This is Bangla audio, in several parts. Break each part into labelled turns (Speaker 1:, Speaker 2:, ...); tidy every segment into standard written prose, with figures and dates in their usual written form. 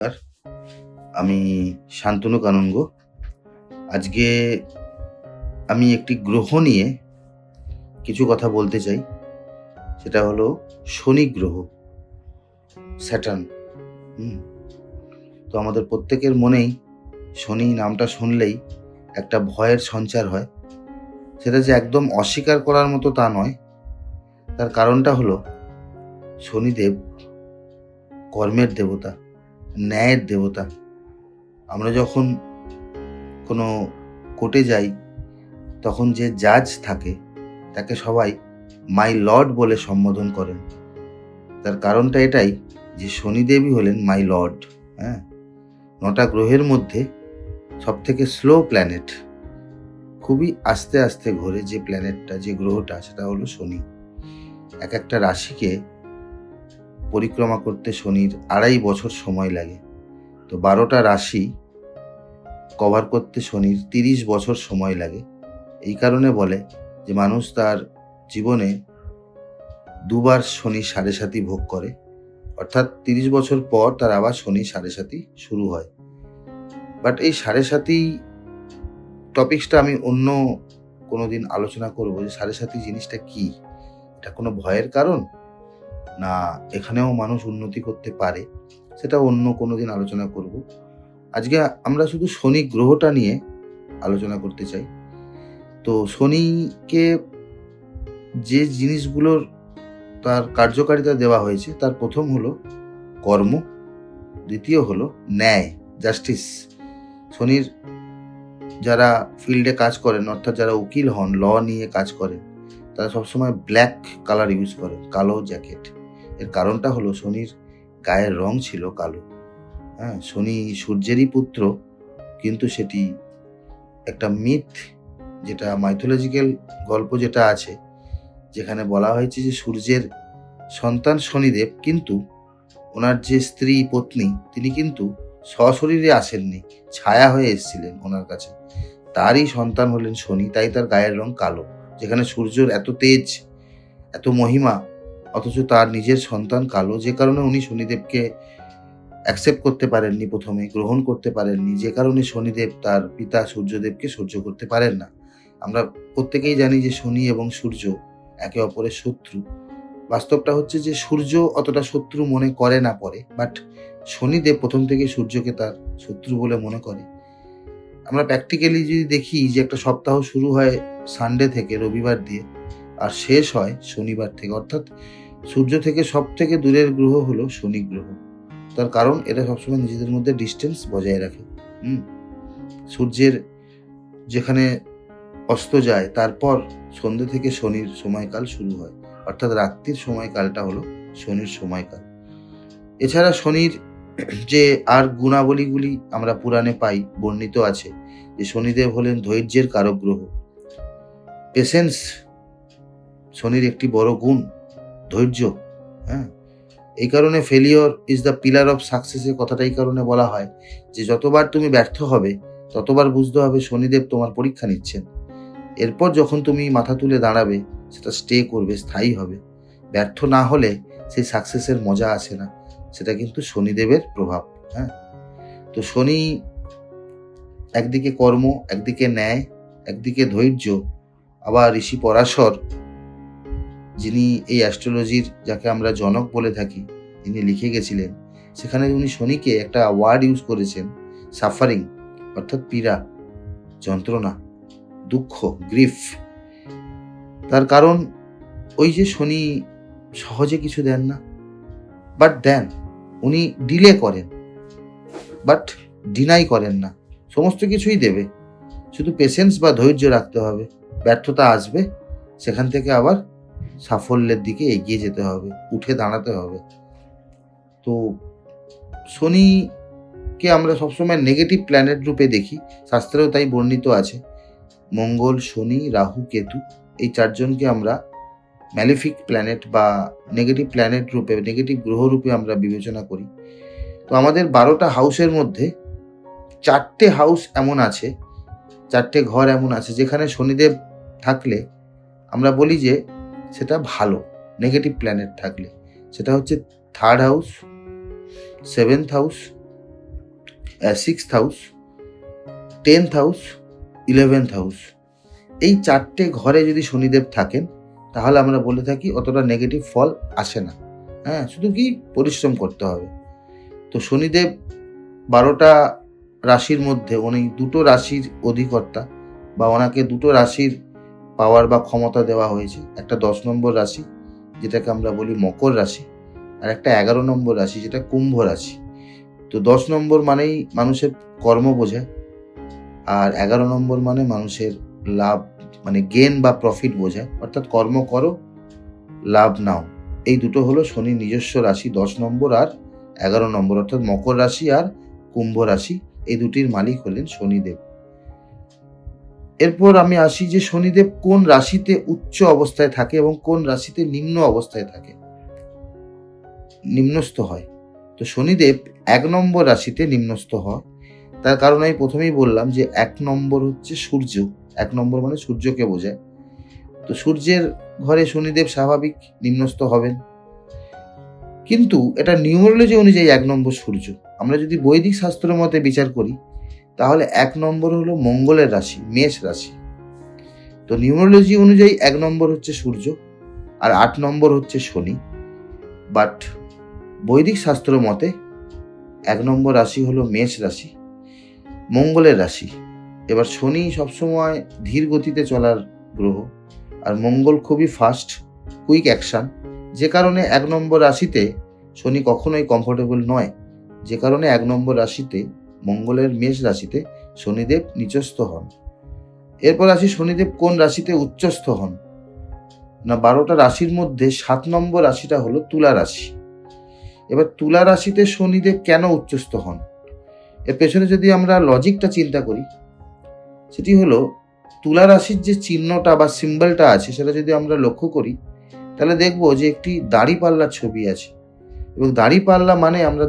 Speaker 1: আর আমি শান্তনু কানুনগো। আজকে আমি একটি গ্রহ নিয়ে কিছু কথা বলতে চাই। সেটা হলো শনি গ্রহ, স্যাটার্ন। তো আমাদের প্রত্যেকের মনেই শনি নামটা শুনলেই একটা ভয়ের সঞ্চার হয়। সেটা যে একদম অস্বীকার করার মতো তা নয়। তার কারণটা হলো শনিদেব কর্মের দেবতা, ন্যায়ের দেবতা। আমরা যখন কোনো কোর্টে যাই তখন যে জাজ থাকে তাকে সবাই মাই লর্ড বলে সম্বোধন করেন। তার কারণটা এটাই যে শনিদেবই হলেন মাই লর্ড। হ্যাঁ, 9টা গ্রহের মধ্যে সবথেকে স্লো প্ল্যানেট, খুবই আস্তে আস্তে ঘোরে যে প্ল্যানেটটা, যে গ্রহটা, সেটা হলো শনি। এক একটা রাশিকে পরিক্রমা করতে শনির 2.5 বছর সময় লাগে। তো 12টা রাশি কভার করতে শনির 30 বছর সময় লাগে। এই কারণে বলে যে মানুষ তার জীবনে দুবার শনি সাড়ে সাতি ভোগ করে, অর্থাৎ 30 বছর পর তার আবার শনি সাড়ে সাতি শুরু হয়। বাট এই সাড়ে সাতি টপিক্সটা আমি অন্য কোনো দিন আলোচনা করব, যে সাড়ে সাতি জিনিসটা কি, এটা কোনো ভয়ের কারণ না এখানেও মানুষ উন্নতি করতে পারে, সেটা অন্য কোনো দিন আলোচনা করব। আজকে আমরা শুধু শনি গ্রহটা নিয়ে আলোচনা করতে চাই। তো শনিকে যে জিনিসগুলোর তার কার্যকারিতা দেওয়া হয়েছে, তার প্রথম হলো কর্ম, দ্বিতীয় হলো ন্যায়, জাস্টিস। শনির যারা ফিল্ডে কাজ করেন, অর্থাৎ যারা উকিল হন, ল নিয়ে কাজ করেন, তারা সবসময় ব্ল্যাক কালার ইউজ করেন, কালো জ্যাকেট। এর কারণটা হলো শনির গায়ের রং ছিল কালো। হ্যাঁ, শনি সূর্যেরই পুত্র, কিন্তু সেটি একটা মিথ, যেটা মাইথোলজিক্যাল গল্প যেটা আছে, যেখানে বলা হয়েছে যে সূর্যের সন্তান শনিদেব, কিন্তু ওনার যে স্ত্রী পত্নী তিনি কিন্তু সশরীরে আসেননি, ছায়া হয়ে এসেছিলেন ওনার কাছে। তারই সন্তান হলেন শনি, তাই তার গায়ের রং কালো। যেখানে সূর্যের এত তেজ, এত মহিমা, অথচ তার নিজের সন্তান কালো, যে কারণে উনি শনিদেবকে অ্যাকসেপ্ট করতে পারেননি, প্রথমে গ্রহণ করতে পারেননি, যে কারণে শনিদেব তার পিতা সূর্যদেবকে সহ্য করতে পারেন না। আমরা প্রত্যেকেই জানি যে শনি এবং সূর্য একে অপরের শত্রু। বাস্তবটা হচ্ছে যে সূর্য অতটা শত্রু মনে করে না পরে, বাট শনিদেব প্রথম থেকে সূর্যকে তার শত্রু বলে মনে করে। আমরা প্র্যাকটিক্যালি যদি দেখি যে একটা সপ্তাহ শুরু হয় সানডে থেকে, রবিবার দিয়ে, আর শেষ হয় শনিবার থেকে, অর্থাৎ সূর্য থেকে সব থেকে দূরের গ্রহ হলো শনি গ্রহ। তার কারণ এরা সবসময় নিজেদের মধ্যে ডিস্টেন্স বজায় রাখে। সূর্যের যেখানে অস্ত যায়, তারপর সন্ধ্যে থেকে শনির সময়কাল শুরু হয়, অর্থাৎ রাত্রির সময়কালটা হলো শনির সময়কাল। এছাড়া শনির যে আর গুণাবলীগুলি আমরা পুরাণে পাই, বর্ণিত আছে যে শনিদেব হলেন ধৈর্যের কারক গ্রহ। পেশেন্স শনির একটি বড় গুণ, ধৈর্য। হ্যাঁ, এই কারণে failure is the pillar of সাকসেসের কথাটা এই কারণে বলা হয় যে যতবার তুমি ব্যর্থ হবে ততবার বুঝতে হবে শনিদেব তোমার পরীক্ষা নিচ্ছেন। এরপর যখন তুমি মাথা তুলে দাঁড়াবে, সেটা স্টে করবে, স্থায়ী হবে। ব্যর্থ না হলে সেই সাকসেসের মজা আসে না, সেটা কিন্তু শনিদেবের প্রভাব। হ্যাঁ, তো শনি একদিকে কর্ম, একদিকে ন্যায়, একদিকে ধৈর্য। আবার ঋষি পরাশর, যিনি এই অ্যাস্ট্রোলজির যাকে আমরা জনক বলে থাকি, তিনি লিখে গেছিলেন, সেখানে উনি শনিকে একটা ওয়ার্ড ইউজ করেছেন, সাফারিং, অর্থাৎ পীড়া, যন্ত্রণা, দুঃখ, গ্রিফ। তার কারণ ওই যে শনি সহজে কিছু দেন না, বাট দেন। উনি ডিলে করেন, বাট ডিনাই করেন না। সমস্ত কিছুই দেবে, শুধু পেশেন্স বা ধৈর্য রাখতে হবে। ব্যর্থতা আসবে, সেখান থেকে আবার সাফল্যের দিকে এগিয়ে যেতে হবে, উঠে দাঁড়াতে হবে। তো শনিকে আমরা সবসময় নেগেটিভ প্ল্যানেট রূপে দেখি, শাস্ত্রেও তাই বর্ণিত আছে। মঙ্গল, শনি, রাহু, কেতু, এই 4 জনকে আমরা ম্যালিফিক প্ল্যানেট বা নেগেটিভ প্ল্যানেট রূপে, নেগেটিভ গ্রহ রূপে আমরা বিবেচনা করি। তো আমাদের 12টা হাউসের মধ্যে 4টে হাউস এমন আছে, 4টে ঘর এমন আছে যেখানে শনিদেব থাকলে আমরা বলি যে সেটা ভালো। নেগেটিভ প্ল্যানেট থাকলে সেটা হচ্ছে 3rd house, 7th house, sixth house, 10th house, 11th house, এই 4টে ঘরে যদি শনিদেব থাকেন তাহলে আমরা বলে থাকি অতটা নেগেটিভ ফল আসে না। হ্যাঁ, শুধু কি পরিশ্রম করতে হবে। তো শনিদেব 12টা রাশির মধ্যে উনি 2টো রাশির অধিকর্তা, বা ওনাকে 2টো রাশির পাওয়ার বা ক্ষমতা দেওয়া হয়েছে। একটা 10 নম্বর রাশি যেটাকে আমরা বলি মকর রাশি, আর একটা 11 নম্বর রাশি যেটা কুম্ভ রাশি। তো 10 নম্বর মানেই মানুষের কর্ম বোঝায়, আর 11 নম্বর মানে মানুষের লাভ, মানে গেন বা প্রফিট বোঝায়, অর্থাৎ কর্ম করো লাভ নাও। এই দুটো হলো শনির নিজস্ব রাশি, 10 নম্বর আর 11 নম্বর, অর্থাৎ মকর রাশি আর কুম্ভ রাশি, এই দুটির মালিক হলেন শনিদেব। এরপর আমি আসি যে শনিদেব কোন রাশিতে উচ্চ অবস্থায় থাকে এবং কোন রাশিতে নিম্ন অবস্থায় থাকে, নিম্নস্থ হয়। তো শনিদেব 1 নম্বর রাশিতে নিম্নস্থ হয়। তার কারণ আমি প্রথমেই বললাম যে 1 নম্বর হচ্ছে সূর্য, 1 নম্বর মানে সূর্যকে বোঝায়। তো সূর্যের ঘরে শনিদেব স্বাভাবিক নিম্নস্থ হবেন, কিন্তু এটা নিউমেরোলজি অনুযায়ী 1 নম্বর সূর্য। আমরা যদি বৈদিক শাস্ত্রের মতে বিচার করি তাহলে 1 নম্বর হলো মঙ্গলের রাশি, মেষ রাশি। তো নিউমেরোলজি অনুযায়ী 1 নম্বর হচ্ছে সূর্য আর 8 নম্বর হচ্ছে শনি, বাট বৈদিক শাস্ত্র মতে 1 নম্বর রাশি হলো মেষ রাশি, মঙ্গলের রাশি। এবার শনি সবসময় ধীর গতিতে চলার গ্রহ, আর মঙ্গল খুবই ফাস্ট, কুইক অ্যাকশন, যে কারণে 1 নম্বর রাশিতে শনি কখনোই কমফোর্টেবল নয়, যে কারণে 1 নম্বর রাশিতে মঙ্গলের মেষ রাশিতে শনিদেব নিচস্থ হন। এরপর আসি শনিদেব কোন রাশিতে উচ্চস্থ হন না, 12টা রাশির মধ্যে 7 নম্বর রাশিটা হলো তুলা রাশি। এবার তুলা রাশিতে শনিদেব কেন উচ্চস্থ হন, এর পেছনে যদি আমরা লজিকটা চিন্তা করি, সেটি হলো তুলা রাশির যে চিহ্নটা বা সিম্বলটা আছে সেটা যদি আমরা লক্ষ্য করি তাহলে দেখব যে একটি দাঁড়িপাল্লার ছবি আছে, এবং দাঁড়িপাল্লা মানে আমরা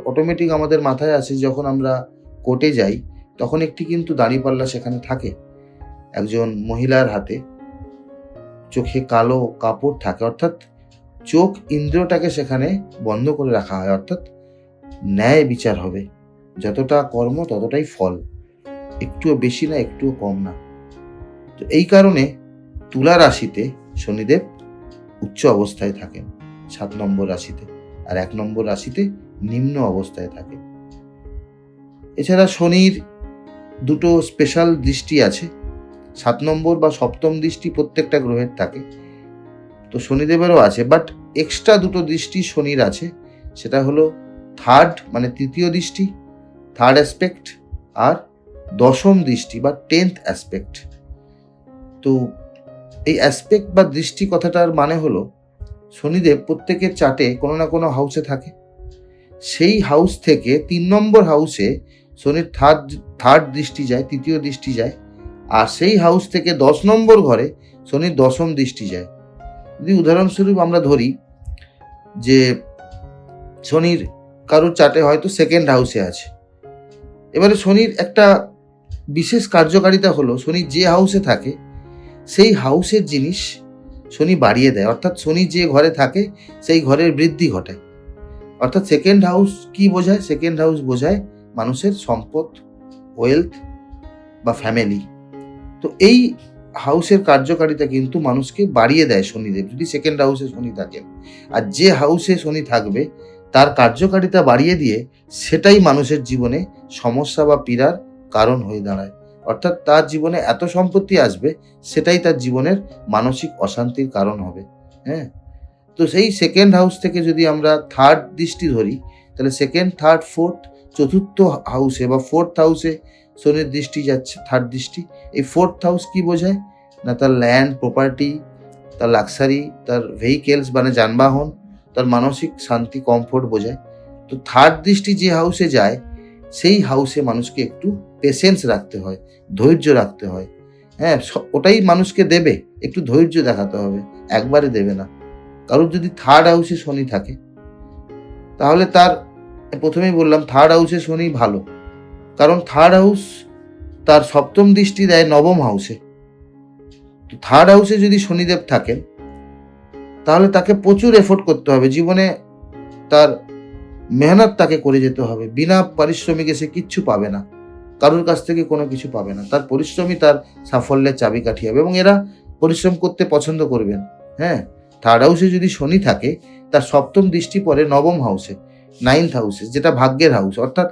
Speaker 1: অটোমেটিক আমাদের মাথায় আসে যখন আমরা কোর্টে যাই তখন একটি কিন্তু দাঁড়িপাল্লা সেখানে থাকে, একজন মহিলার হাতে চোখে কালো কাপড় থাকে, অর্থাৎ চোখ ইন্দ্রিয়টাকে সেখানে বন্ধ করে রাখা হয়, অর্থাৎ ন্যায় বিচার হবে, যতটা কর্ম ততটাই ফল, একটুও বেশি না একটুও কম না। তো এই কারণে তুলা রাশিতে শনিদেব উচ্চ অবস্থায় থাকেন 7 নম্বর রাশিতে, আর 1 নম্বর রাশিতে নিম্ন অবস্থায় থাকে। এছাড়া শনির 2টো স্পেশাল দৃষ্টি আছে, 7 নম্বর বা 7ম দৃষ্টি প্রত্যেকটা গ্রহের থাকে, তো শনিদেবেরও আছে, বাট এক্সট্রা 2টো দৃষ্টি শনির আছে, সেটা হলো 3rd মানে 3য় দৃষ্টি, 3rd অ্যাসপেক্ট, আর 10ম দৃষ্টি বা 10th অ্যাসপেক্ট। তো এই অ্যাসপেক্ট বা দৃষ্টি কথাটার মানে হলো শনিদেব প্রত্যেকের চার্টে কোনো না কোনো হাউসে থাকে, সেই হাউস থেকে 3 নম্বর হাউসে শনির থার্ড দৃষ্টি যায়, 3য় দৃষ্টি যায়, আর সেই হাউস থেকে 10 নম্বর ঘরে শনির 10ম দৃষ্টি যায়। যদি উদাহরণস্বরূপ আমরা ধরি যে শনির কারোর চার্টে হয়তো 2nd হাউসে আছে, এবারে শনির একটা বিশেষ কার্যকারিতা হলো শনি যে হাউসে থাকে সেই হাউসের জিনিস শনি বাড়িয়ে দেয়, অর্থাৎ শনি যে ঘরে থাকে সেই ঘরের বৃদ্ধি ঘটায়। অর্থাৎ 2nd হাউস কি বোঝায়, 2nd হাউস বোঝায় মানুষের সম্পদ, ওয়েলথ বা ফ্যামিলি। তো এই হাউসের কার্যকারিতা কিন্তু মানুষকে বাড়িয়ে দেয় শনিদেব যদি 2nd হাউসে শনি থাকে, আর যে হাউসে শনি থাকবে তার কার্যকারিতা বাড়িয়ে দিয়ে সেটাই মানুষের জীবনে সমস্যা বা পীড়ার কারণ হয়ে দাঁড়ায়, অর্থাৎ তার জীবনে এত সম্পত্তি আসবে সেটাই তার জীবনের মানসিক অশান্তির কারণ হবে। হ্যাঁ, তো সেই 2nd হাউস থেকে যদি আমরা 3rd দৃষ্টি ধরি তাহলে 2nd, 3rd, 4th, 4th হাউসে বা 4th হাউসে শনির দৃষ্টি যাচ্ছে, 3rd দৃষ্টি। এই 4th হাউস কি বোঝায় না, তার ল্যান্ড প্রপার্টি, তার লাক্সারি, তার ভেহিকেলস মানে যানবাহন, তার মানসিক শান্তি কমফোর্ট বোঝায়। তো 3rd দৃষ্টি যে হাউসে যায় সেই হাউসে মানুষকে একটু পেশেন্স রাখতে হয়, ধৈর্য রাখতে হয়। হ্যাঁ, ওটাই মানুষকে দেবে, একটু ধৈর্য দেখাতে হবে, একবারে দেবে না। কারোর যদি 3rd হাউসে শনি থাকে তাহলে তার, প্রথমেই বললাম 3rd হাউসে শনি ভালো, কারণ 3rd হাউস তার 7ম দৃষ্টি দেয় 9ম হাউসে। তো 3rd হাউসে যদি শনিদেব থাকেন তাহলে তাকে প্রচুর এফোর্ট করতে হবে জীবনে, তার মেহনত তাকে করে যেতে হবে। বিনা পারিশ্রমিকে সে কিচ্ছু পাবে না, কারোর কাছ থেকে কোনো কিছু পাবে না। তার পরিশ্রমই তার সাফল্যের চাবিকাঠি হবে, এবং এরা পরিশ্রম করতে পছন্দ করবেন। হ্যাঁ, থার্ড হাউসে যদি শনি থাকে, তার সপ্তম দৃষ্টি পড়ে নবম হাউসে, 9th হাউসে, যেটা ভাগ্যের হাউস। অর্থাৎ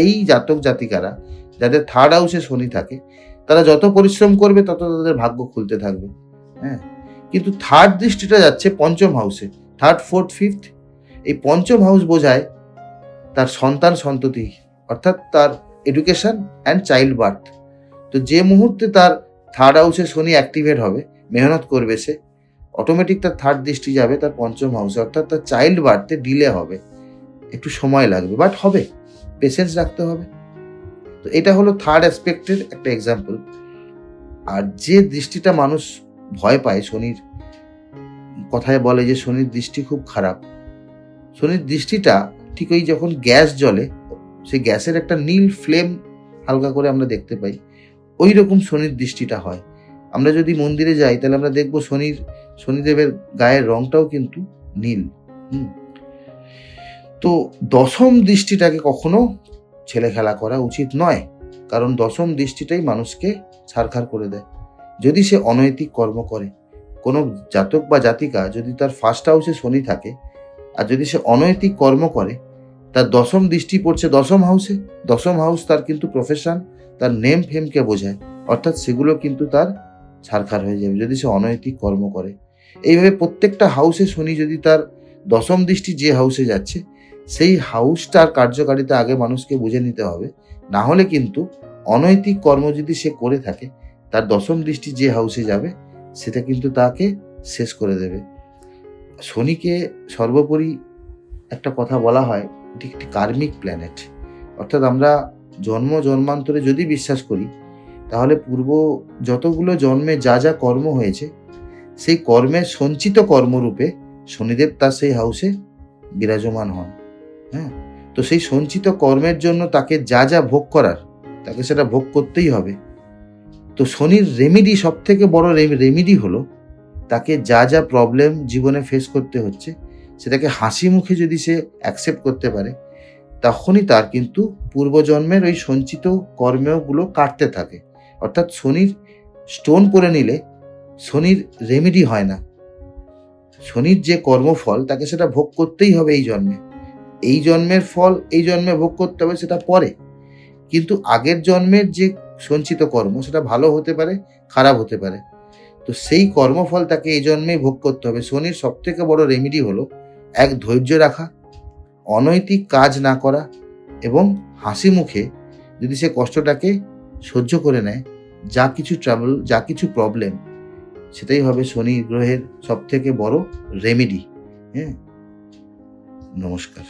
Speaker 1: এই জাতক জাতিকারা যাদের থার্ড হাউসে শনি থাকে, তারা যত পরিশ্রম করবে তত তাদের ভাগ্য খুলতে থাকবে। হ্যাঁ, কিন্তু থার্ড দৃষ্টিটা যাচ্ছে পঞ্চম হাউসে, থার্ড, ফোর্থ, ফিফথ। এই পঞ্চম হাউস বোঝায় তার সন্তান সন্ততি, অর্থাৎ তার এডুকেশন অ্যান্ড চাইল্ড বার্থ। তো যে মুহূর্তে তার থার্ড হাউসে শনি অ্যাক্টিভেট হবে, মেহনত করবে সে, অটোমেটিক তার থার্ড দৃষ্টি যাবে তার পঞ্চম হাউসে, অর্থাৎ তার চাইল্ড বার্থে ডিলে হবে, একটু সময় লাগবে, বাট হবে, পেশেন্স রাখতে হবে। তো এটা হলো থার্ড অ্যাসপেক্টের একটা এক্সাম্পল। আর যে দৃষ্টিটা মানুষ ভয় পায়, শনির কথায় বলে যে শনির দৃষ্টি খুব খারাপ। শনির দৃষ্টিটা ঠিক ওই যখন গ্যাস জ্বলে, সেই গ্যাসের একটা নীল ফ্লেম হালকা করে আমরা দেখতে পাই, ওই রকম শনির দৃষ্টিটা হয়। আমরা যদি মন্দিরে যাই তাহলে আমরা দেখবো শনিদেবের গায়ের রংটাও কিন্তু নীল। তো দশম দৃষ্টিটাকে কখনো ছেলে খেলা করা উচিত নয়, কারণ দশম দৃষ্টিটাই মানুষকে ছারখার করে দেয়। যদি সে অনৈতিক কর্ম করে, কোনো জাতক বা জাতিকা যদি তার ফার্স্ট হাউসে শনি থাকে আর যদি সে অনৈতিক কর্ম করে, তার দশম দৃষ্টি পড়ছে দশম হাউসে। দশম হাউস তার কিন্তু প্রফেশন, তার নেম ফেমকে বোঝায়, অর্থাৎ সেগুলো কিন্তু তার ছারখার হয়ে যাবে যদি সে অনৈতিক কর্ম করে। এইভাবে প্রত্যেকটা হাউসে শনি যদি তার দশম দৃষ্টি যে হাউসে যাচ্ছে, সেই হাউসটার কার্যকারিতা আগে মানুষকে বুঝে নিতে হবে। না হলে কিন্তু অনৈতিক কর্ম যদি সে করে থাকে, তার দশম দৃষ্টি যে হাউসে যাবে সেটা কিন্তু তাকে শেষ করে দেবে। শনিকে সর্বোপরি একটা কথা বলা হয়, এটি একটি কার্মিক প্ল্যানেট। অর্থাৎ আমরা জন্মান্তরে যদি বিশ্বাস করি, তাহলে পূর্ব যতগুলো জন্মে যা যা কর্ম হয়েছে, সেই কর্মের সঞ্চিত কর্মরূপে শনিদেব তার সেই হাউসে বিরাজমান হন। হ্যাঁ, তো সেই সঞ্চিত কর্মের জন্য তাকে যা যা ভোগ করার, তাকে সেটা ভোগ করতেই হবে। তো শনির রেমেডি, সব থেকে বড় রেমেডি হলো, তাকে যা যা প্রবলেম জীবনে ফেস করতে হচ্ছে, সেটাকে হাসি মুখে যদি সে অ্যাকসেপ্ট করতে পারে, তখনই তার কিন্তু পূর্বজন্মের ওই সঞ্চিত কর্মগুলো কাটতে থাকে। অর্থাৎ শনির স্টোন করে নিলে শনির রেমেডি হয় না। শনির যে কর্মফল, তাকে সেটা ভোগ করতেই হবে এই জন্মে। এই জন্মের ফল এই জন্মে ভোগ করতে হবে, সেটা পরে। কিন্তু আগের জন্মের যে সঞ্চিত কর্ম, সেটা ভালো হতে পারে, খারাপ হতে পারে। তো সেই কর্মফল তাকে এই জন্মেই ভোগ করতে হবে। শনির সব থেকে বড় রেমেডি হলো এক, ধৈর্য রাখা, অনৈতিক কাজ না করা, এবং হাসি মুখে যদি সে কষ্টটাকে সহ্য করে নেয়, যা কিছু ট্রাবল, যা কিছু প্রবলেম, সেটাই হবে শনি গ্রহের সব থেকে বড় রেমেডি। হ্যাঁ, নমস্কার।